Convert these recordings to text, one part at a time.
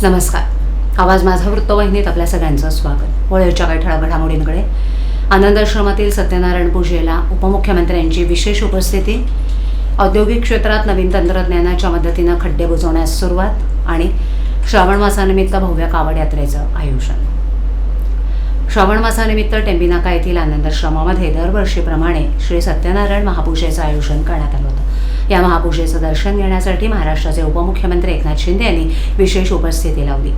नमस्कार. आवाज माझा वृत्तवाहिनीत आपल्या सगळ्यांचं स्वागत. वळीच्या काही ठळक घडामोडींकडे. आनंद आश्रमातील सत्यनारायण पूजेला उपमुख्यमंत्र्यांची विशेष उपस्थिती. औद्योगिक क्षेत्रात नवीन तंत्रज्ञानाच्या मदतीनं खड्डे बुजवण्यास सुरुवात आणि श्रावण मासानिमित्त भव्य कावड यात्रेचं आयोजन. श्रावण मासानिमित्त टेंबिनाका येथील आनंद आश्रमामध्ये दरवर्षीप्रमाणे श्री सत्यनारायण महापूजेचं आयोजन करण्यात आलं होतं. या महापूजेचं दर्शन घेण्यासाठी महाराष्ट्राचे उपमुख्यमंत्री एकनाथ शिंदे यांनी विशेष उपस्थिती लावली.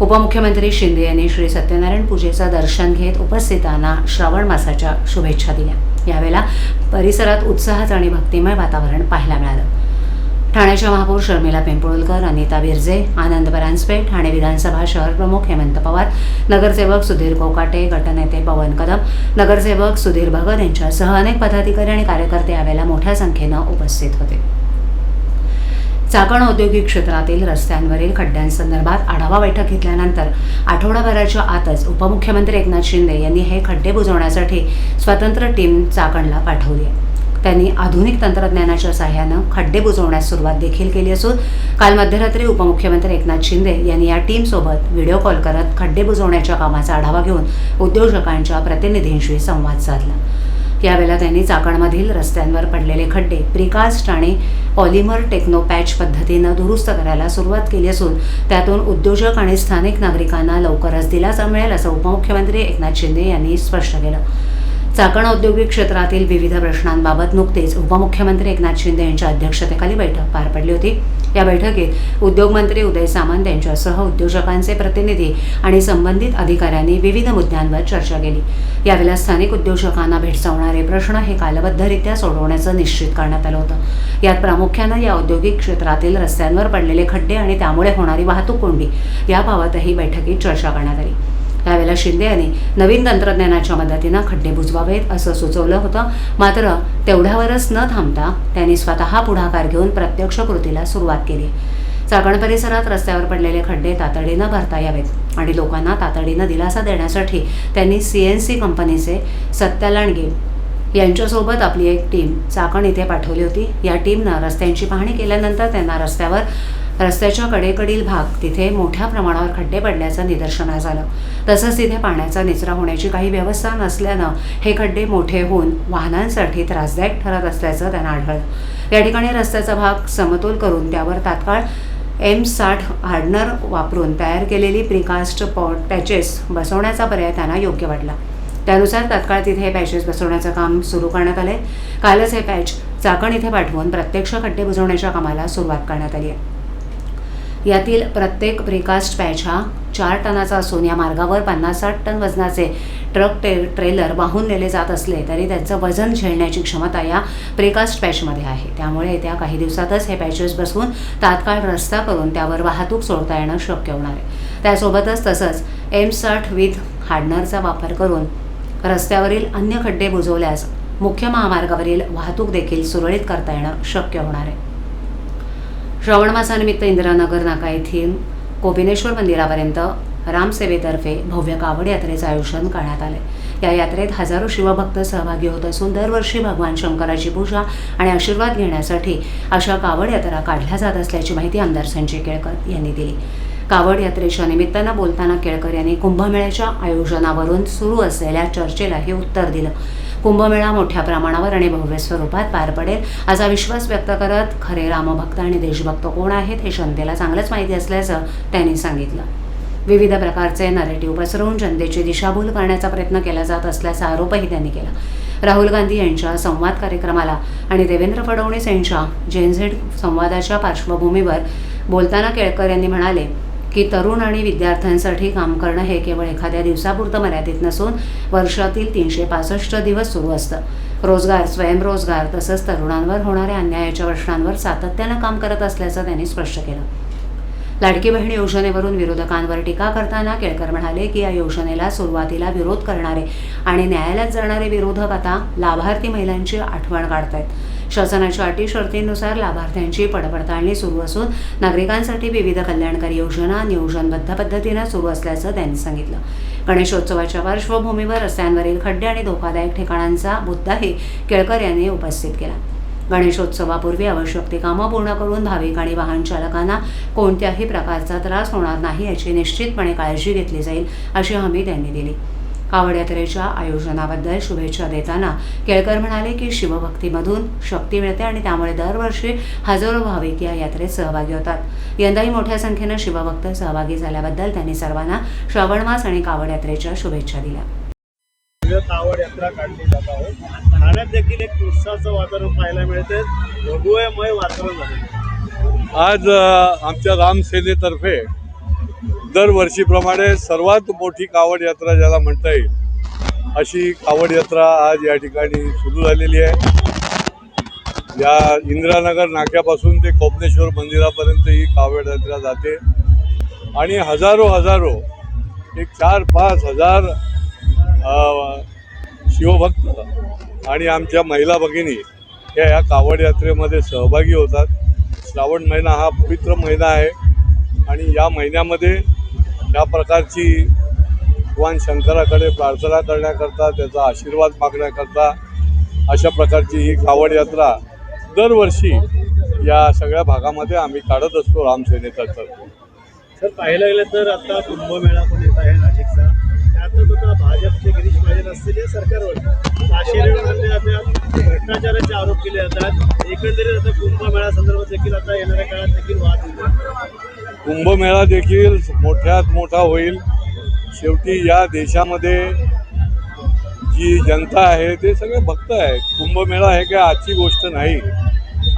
उपमुख्यमंत्री शिंदे यांनी श्री सत्यनारायण पूजेचं दर्शन घेत उपस्थितांना श्रावण मासाच्या शुभेच्छा दिल्या. यावेळेला परिसरात उत्साहाचं आणि भक्तिमय वातावरण पाहायला मिळालं. ठाण्याच्या महापौर शर्मिला पिंपळकर, अनिता बिर्जे, आनंद परांजपे, ठाणे विधानसभा शहर प्रमुख हेमंत पवार, नगरसेवक सुधीर कोकाटे, गटनेते पवन कदम, नगरसेवक सुधीर भगत यांच्यासह अनेक पदाधिकारी आणि कार्यकर्ते यावेळेला मोठ्या संख्येनं उपस्थित होते. चाकण औद्योगिक क्षेत्रातील रस्त्यांवरील खड्ड्यांसंदर्भात आढावा बैठक घेतल्यानंतर आठवडाभराच्या आतच उपमुख्यमंत्री एकनाथ शिंदे यांनी हे खड्डे बुजवण्यासाठी स्वतंत्र टीम चाकणला पाठवली आहे. त्यांनी आधुनिक तंत्रज्ञानाच्या सहाय्यानं खड्डे बुजवण्यास सुरुवात देखील केली असून काल मध्यरात्री उपमुख्यमंत्री एकनाथ शिंदे यांनी या टीमसोबत व्हिडिओ कॉल करत खड्डे बुजवण्याच्या कामाचा आढावा घेऊन उद्योजकांच्या प्रतिनिधींशी संवाद साधला. यावेळेला त्यांनी चाकणमधील रस्त्यांवर पडलेले खड्डे प्रिकास्ट आणि पॉलिमर टेक्नो पॅच पद्धतीनं दुरुस्त करायला सुरुवात केली असून त्यातून उद्योजक आणि स्थानिक नागरिकांना लवकरच दिलासा मिळेल असं उपमुख्यमंत्री एकनाथ शिंदे यांनी स्पष्ट केलं. चाकण औद्योगिक क्षेत्रातील विविध प्रश्नांबाबत नुकतेच उपमुख्यमंत्री एकनाथ शिंदे यांच्या अध्यक्षतेखाली बैठक पार पडली होती. या बैठकीत उद्योगमंत्री उदय सामंत यांच्यासह उद्योजकांचे प्रतिनिधी आणि संबंधित अधिकाऱ्यांनी विविध मुद्द्यांवर चर्चा केली. यावेळेला स्थानिक उद्योजकांना भेडसावणारे प्रश्न हे कालबद्धरित्या सोडवण्याचं निश्चित करण्यात आलं होतं. यात प्रामुख्यानं या औद्योगिक क्षेत्रातील रस्त्यांवर पडलेले खड्डे आणि त्यामुळे होणारी वाहतूक कोंडी याबाबतही बैठकीत चर्चा करण्यात आली. यावेळेला शिंदे यांनी नवीन तंत्रज्ञानाच्या मदतीनं खड्डे बुजवावेत असं सुचवलं होतं. मात्र तेवढ्यावरच न थांबता त्यांनी स्वतः पुढाकार घेऊन प्रत्यक्ष कृतीला सुरुवात केली. चाकण परिसरात रस्त्यावर पडलेले खड्डे तातडीनं भरता यावेत आणि लोकांना तातडीनं दिलासा देण्यासाठी त्यांनी CNC कंपनीचे सत्या लांडगे यांच्यासोबत आपली एक टीम चाकण इथे पाठवली होती. या टीमनं रस्त्यांची पाहणी केल्यानंतर त्यांना रस्त्याच्या कडेकडील भाग तिथे मोठ्या प्रमाणावर खड्डे पडल्याचं निदर्शनास आलं. तसंच तिथे पाण्याचा निचरा होण्याची काही व्यवस्था नसल्यानं हे खड्डे मोठे होऊन वाहनांसाठी त्रासदायक ठरत असल्याचं त्यांना आढळलं. या ठिकाणी रस्त्याचा भाग समतोल करून त्यावर तात्काळ M60 हार्डनर वापरून तयार केलेली प्रिकास्ट पॅचेस बसवण्याचा पर्याय त्यांना योग्य वाटला. त्यानुसार तात्काळ तिथे हे पॅचेस बसवण्याचं काम सुरू करण्यात आले. कालच हे पॅच चाकण इथे पाठवून प्रत्यक्ष खड्डे बुजवण्याच्या कामाला सुरुवात करण्यात आली आहे. यातील प्रत्येक प्रिकास्ट पॅच हा 4 टनाचा असून या मार्गावर 50-60 टन वजनाचे ट्रक ट्रेलर वाहून नेले जात असले तरी त्यांचं वजन झेलण्याची क्षमता या प्रिकास्ट पॅचमध्ये आहे. त्यामुळे येत्या काही दिवसातच हे पॅचेस बसवून तात्काळ रस्ता करून त्यावर वाहतूक सोडता येणं शक्य होणार आहे. त्यासोबतच तसंच M60 विथ हार्डनरचा वापर करून रस्त्यावरील अन्य खड्डे बुजवल्यास मुख्य महामार्गावरील वाहतूक देखील सुरळीत करता येणं शक्य होणार आहे. श्रावण मासानिमित्त इंदिरानगर नाका येथील कोपिनेश्वर मंदिरापर्यंत रामसेवेतर्फे भव्य कावड यात्रेचं आयोजन करण्यात आले. या यात्रेत हजारो शिवभक्त सहभागी होत असून दरवर्षी भगवान शंकराची पूजा आणि आशीर्वाद घेण्यासाठी अशा कावड यात्रा काढल्या जात असल्याची माहिती आमदार संजय केळकर यांनी दिली. कावड यात्रेच्या निमित्तानं बोलताना केळकर यांनी कुंभमेळ्याच्या आयोजनावरून सुरू असलेल्या चर्चेला हे उत्तर दिलं. कुंभमेळा मोठ्या प्रमाणावर आणि भव्य स्वरूपात पार पडेल असा विश्वास व्यक्त करत खरे रामभक्त आणि देशभक्त कोण आहेत हे जनतेला चांगलंच माहिती असल्याचं त्यांनी सांगितलं. विविध प्रकारचे नरेटिव्ह पसरवून जनतेची दिशाभूल करण्याचा प्रयत्न केला जात असल्याचा आरोपही त्यांनी केला. राहुल गांधी यांच्या संवाद कार्यक्रमाला आणि देवेंद्र फडणवीस यांच्या जेनझेड संवादाच्या पार्श्वभूमीवर बोलताना केळकर यांनी म्हणाले की तरुण आणि विद्यार्थ्यांसाठी काम करणं हे केवळ एखाद्या दिवसापुरतं मर्यादित नसून वर्षातील 365 दिवस सुरू असतं. रोजगार, स्वयंरोजगार तसंच तरुणांवर होणाऱ्या अन्यायाच्या प्रश्नांवर सातत्यानं काम करत असल्याचं त्यांनी स्पष्ट केलं. लाडकी बहीण योजनेवरून विरोधकांवर टीका करताना केळकर म्हणाले की या योजनेला सुरुवातीला विरोध करणारे आणि न्यायालयात जाणारे विरोधक आता लाभार्थी महिलांची आठवण काढतायत. शासनाच्या अटी शर्तींनुसार लाभार्थ्यांची पडताळणी सुरू असून नागरिकांसाठी विविध कल्याणकारी योजना नियोजनबद्ध पद्धतीनं सुरू असल्याचं त्यांनी सांगितलं. गणेशोत्सवाच्या पार्श्वभूमीवर रस्त्यांवरील खड्डे आणि धोकादायक ठिकाणांचा मुद्दाही केळकर यांनी उपस्थित केला. गणेशोत्सवापूर्वी आवश्यक ती कामं पूर्ण करून भाविक आणि वाहन चालकांना कोणत्याही प्रकारचा त्रास होणार नाही याची निश्चितपणे काळजी घेतली जाईल अशी हमी त्यांनी दिली. कावड यात्रेच्या आयोजनाबद्दल शुभेच्छा देताना केळकर म्हणाले की शिवभक्तीमधून शक्ती मिळते आणि त्यामुळे दरवर्षी हजारो भाविक या यात्रेत सहभागी होतात. यंदाही मोठ्या संख्येनं शिवभक्त सहभागी झाल्याबद्दल त्यांनी सर्वांना श्रावण मास आणि कावड यात्रेच्या शुभेच्छा दिल्या. कावड यात्रा काढली जात आहे. ठाण्यात देखील एक उत्साहाचं वातावरण पाहायला मिळते. भगवमय वातावरण झाले. आज आमच्या रामसेनेतर्फे दरवर्षीप्रमाणे सर्वात मोठी कावड यात्रा ज्याला म्हणता येईल अशी कावड यात्रा आज या ठिकाणी सुरू झालेली आहे. या इंदिरानगर नाक्यापासून ते कोपनेश्वर मंदिरापर्यंत ही कावड यात्रा जाते आणि हजारो एक 4-5 हजार शिवभक्त आणि आमच्या महिला भगिनी या कावड यात्रेमध्ये सहभागी होतात. श्रावण महिना हा पवित्र महिना आहे आणि या महिन्यामध्ये या प्रकारची भगवान शंकराकडे प्रार्थना करण्याकरता, त्याचा आशीर्वाद मागण्याकरता अशा प्रकारची ही कावड यात्रा दरवर्षी या सगळ्या भागामध्ये आम्ही काढत असतो रामसेनेतर्फे. सर, पाहायला गेलं तर आता कुंभमेळा पण येत आहे नाशिकचा. त्यातच आता भाजपचे गिरीश महाजन असतील या सरकारवर आश्चर्यमध्ये आता भ्रष्टाचाराचे आरोप केले जातात. एकंदरीत आता कुंभमेळा संदर्भात देखील आता येणाऱ्या काळात देखील वाद होईल. कुंभमेळा देखील मोठ्यात मोठा होईल. शेवटी या देशामध्ये जी जनता आहे ते सगळे भक्त आहेत. कुंभमेळा हे काय आजची गोष्ट नाही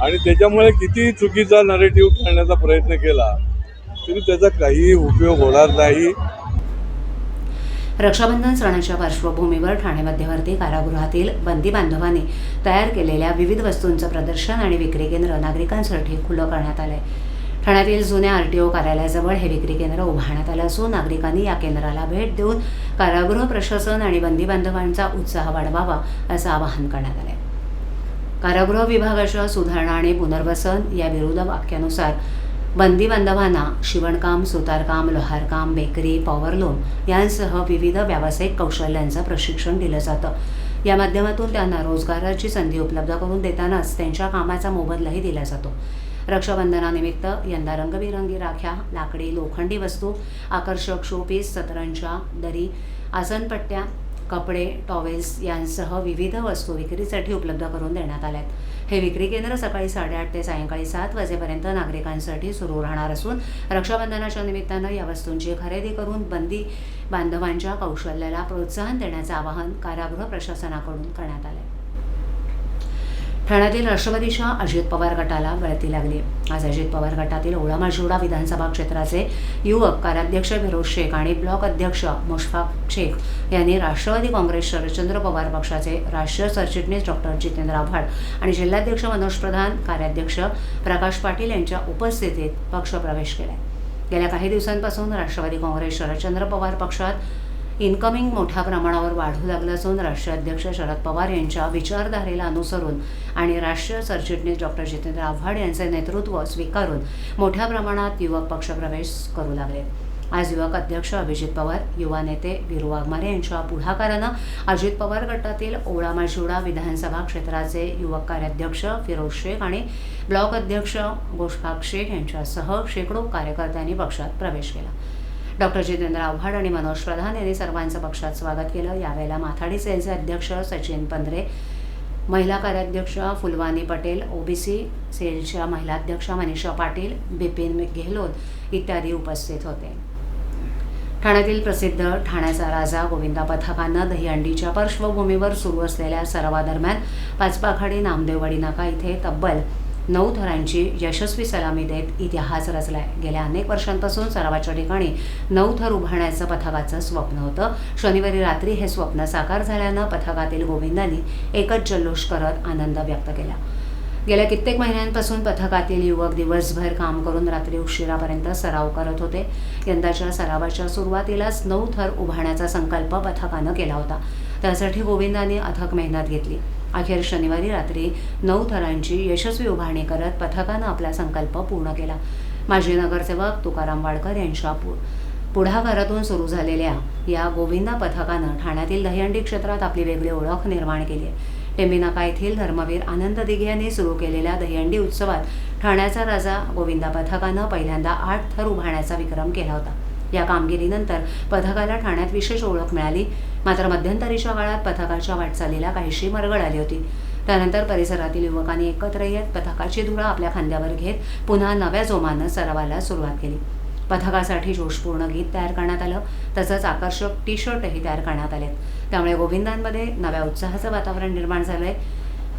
आणि त्याच्यामुळे किती चुकीचा नरेटिव्ह करण्याचा प्रयत्न केला तरी त्याचा काहीही उपयोग होणार नाही. रक्षाबंधन सणाच्या पार्श्वभूमीवर ठाणे मध्यवर्ती कारागृहातील बंदी बांधवांनी तयार केलेल्या विविध वस्तूंचं प्रदर्शन आणि विक्री केंद्र नागरिकांसाठी खुलं करण्यात आलंय. ठाण्यातील जुन्या RTO कार्यालयाजवळ हे विक्री केंद्र उभारण्यात आलं असून नागरिकांनी या केंद्राला भेट देऊन कारागृह प्रशासन आणि बंदी बांधवांचा उत्साह वाढवावा असं आवाहन करण्यात आलंय. कारागृह विभागाच्या सुधारणा आणि पुनर्वसन या विरुद्ध वाक्यानुसार बंदी बांधवांना शिवणकाम, सुतारकाम, लोहारकाम, बेकरी, पॉवरलूम यांसह विविध व्यावसायिक कौशल्यांचं प्रशिक्षण दिलं जातं. या माध्यमातून त्यांना रोजगाराची संधी उपलब्ध करून देतानाच त्यांच्या कामाचा मोबदलाही दिला जातो. रक्षाबंधनानिमित्त यंदा रंगबिरंगी राख्या, लाकडी लोखंडी वस्तू, आकर्षक शोपीस, सतरंजा, दरी, आसनपट्ट्या, कपडे, टॉवेल्स यांसह विविध वस्तू विक्रीसाठी उपलब्ध करून देण्यात आल्यात. हे विक्री केंद्र सकाळी 8:30 ते सायंकाळी 7 वाजेपर्यंत नागरिकांसाठी सुरू राहणार असून रक्षाबंधनाच्या निमित्तानं या वस्तूंची खरेदी करून बंदी बांधवांच्या कौशल्याला प्रोत्साहन देण्याचं आवाहन कारागृह प्रशासनाकडून करण्यात आलं. ठाण्यातील राष्ट्रवादीच्या अजित पवार गटाला गळती लागली. आज अजित पवार गटातील ओळा-माजिवडा विधानसभा क्षेत्राचे युवक कार्याध्यक्ष फिरोज शेख आणि ब्लॉक अध्यक्ष मुशफाक शेख यांनी राष्ट्रवादी काँग्रेस शरदचंद्र पवार पक्षाचे राष्ट्रीय सरचिटणीस डॉक्टर जितेंद्र आव्हाड आणि जिल्हाध्यक्ष मनोज प्रधान, कार्याध्यक्ष प्रकाश पाटील यांच्या उपस्थितीत पक्षप्रवेश केला. गेल्या काही दिवसांपासून राष्ट्रवादी काँग्रेस शरदचंद्र पवार पक्षात इनकमिंग मोठ्या प्रमाणावर वाढू लागलं असून राष्ट्रीय अध्यक्ष शरद पवार यांच्या विचारधारेला अनुसरून आणि राष्ट्रीय सरचिटणीस डॉक्टर जितेंद्र आव्हाड यांचे नेतृत्व स्वीकारून मोठ्या प्रमाणात युवक पक्षप्रवेश करू लागले. आज युवक अध्यक्ष अभिजित पवार, युवा नेते वीरू वाघमारे यांच्या पुढाकारानं अजित पवार गटातील ओळा-माजिवडा विधानसभा क्षेत्राचे युवक कार्याध्यक्ष फिरोज शेख आणि ब्लॉक अध्यक्ष मुशफाक शेख यांच्यासह शेकडो कार्यकर्त्यांनी पक्षात प्रवेश केला. डॉक्टर जितेंद्र आव्हाड आणि मनोज प्रधान यांनी सर्वांचं पक्षात स्वागत केलं. यावेळेला माथाडी सेलचे अध्यक्ष सचिन पंधरे, महिला कार्याध्यक्ष फुलवानी पटेल, OBC सेलच्या महिला अध्यक्ष मनीषा पाटील, बिपिन गेहलोत इत्यादी उपस्थित होते. ठाण्यातील प्रसिद्ध ठाण्याचा राजा गोविंदा पथकानं दहीहंडीच्या पार्श्वभूमीवर सुरू असलेल्या सरावादरम्यान पाचपाखाडी नामदेववाडी नाका इथे तब्बल 9 थरांची यशस्वी सलामी देत इतिहास रचलाय. गेल्या अनेक वर्षांपासून सरावाच्या ठिकाणी 9 थर उभारण्याचं पथकाचं स्वप्न होतं. शनिवारी रात्री हे स्वप्न साकार झाल्यानं पथकातील गोविंदांनी एकच जल्लोष करत आनंद व्यक्त केला. गेल्या कित्येक महिन्यांपासून पथकातील युवक दिवसभर काम करून रात्री उशिरापर्यंत सराव करत होते. यंदाच्या सरावाच्या सुरुवातीलाच 9 थर उभारण्याचा संकल्प पथकानं केला होता. त्यासाठी गोविंदांनी अथक मेहनत घेतली. अखेर शनिवारी रात्री 9 थरांची यशस्वी उभारणी करत पथकानं आपला संकल्प पूर्ण केला. माजी नगरसेवक तुकाराम वाडकर यांच्या पुढाकारातून सुरू झालेल्या या गोविंदा पथकानं ठाण्यातील दहीहंडी क्षेत्रात आपली वेगळी ओळख निर्माण केली आहे. टेंबी नाका येथील धर्मवीर आनंद दिघे यांनी सुरू केलेल्या दहीहंडी उत्सवात ठाण्याचा राजा गोविंदा पथकानं पहिल्यांदा 8 थर उभारण्याचा विक्रम केला होता. या कामगिरीनंतर पथकाला ठाण्यात विशेष ओळख मिळाली. मात्र मध्यंतरीच्या काळात पथकाच्या वाटचालीला काहीशी मरगळ आली होती. त्यानंतर परिसरातील युवकांनी एकत्र येत पथकाची धुरा आपल्या खांद्यावर घेत पुन्हा नव्या जोमानं सरावाला सुरुवात केली. पथकासाठी जोशपूर्ण गीत तयार करण्यात आलं. तसंच आकर्षक टी-शर्टही तयार करण्यात आलेत. त्यामुळे गोविंदांमध्ये नव्या उत्साहाचं वातावरण निर्माण झालंय.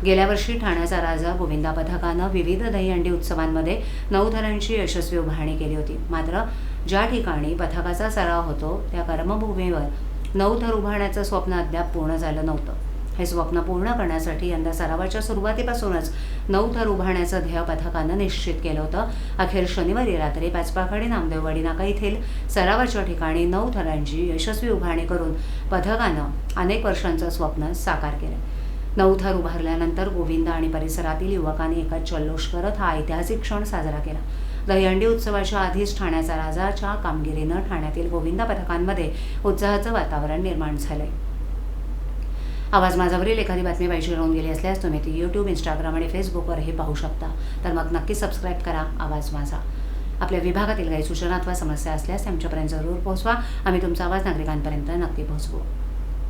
गेल्या वर्षी ठाण्याचा राजा गोविंदा पथकानं विविध दहीहंडी उत्सवांमध्ये 9 थरांची यशस्वी उभारणी केली होती. मात्र ज्या ठिकाणी पथकाचा सराव होतो त्या कर्मभूमीवर 9 थर उभारण्याचं स्वप्न अद्याप पूर्ण झालं नव्हतं. हे स्वप्न पूर्ण करण्यासाठी यंदा सरावाच्या सुरुवातीपासूनच 9 थर उभारण्याचं ध्येय पथकानं निश्चित केलं होतं. अखेर शनिवारी रात्री पाचपाखाडी नामदेववाडी नाका येथील सरावाच्या ठिकाणी 9 थरांची यशस्वी उभारणी करून पथकानं अनेक वर्षांचं स्वप्न साकार केलं. 9 थर उभारल्यानंतर गोविंदा आणि परिसरातील युवकांनी एकच जल्लोष करत हा ऐतिहासिक क्षण साजरा केला. दहीहंडी उत्सवाच्या आधीच ठाण्याचा राजाच्या कामगिरीनं ठाण्यातील गोविंदा पथकांमध्ये उत्साहाचं वातावरण निर्माण झालंय. आवाज माझावरील एखादी बातमी पाहिजे राहून गेली असल्यास तुम्ही ती YouTube, Instagram आणि Facebookवरही पाहू शकता. तर मग नक्की सबस्क्राईब करा आवाज माझा. आपल्या विभागातील काही सूचना अथवा समस्या असल्यास आमच्यापर्यंत जरूर पोहोचवा. आम्ही तुमचा आवाज नागरिकांपर्यंत नक्की पोहोचवू.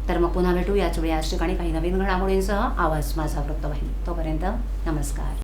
तर मग पुन्हा भेटू याच वेळी याच ठिकाणी काही नवीन घडामोडींसह आवाज माझा वृत्तवाहिनी. तोपर्यंत नमस्कार.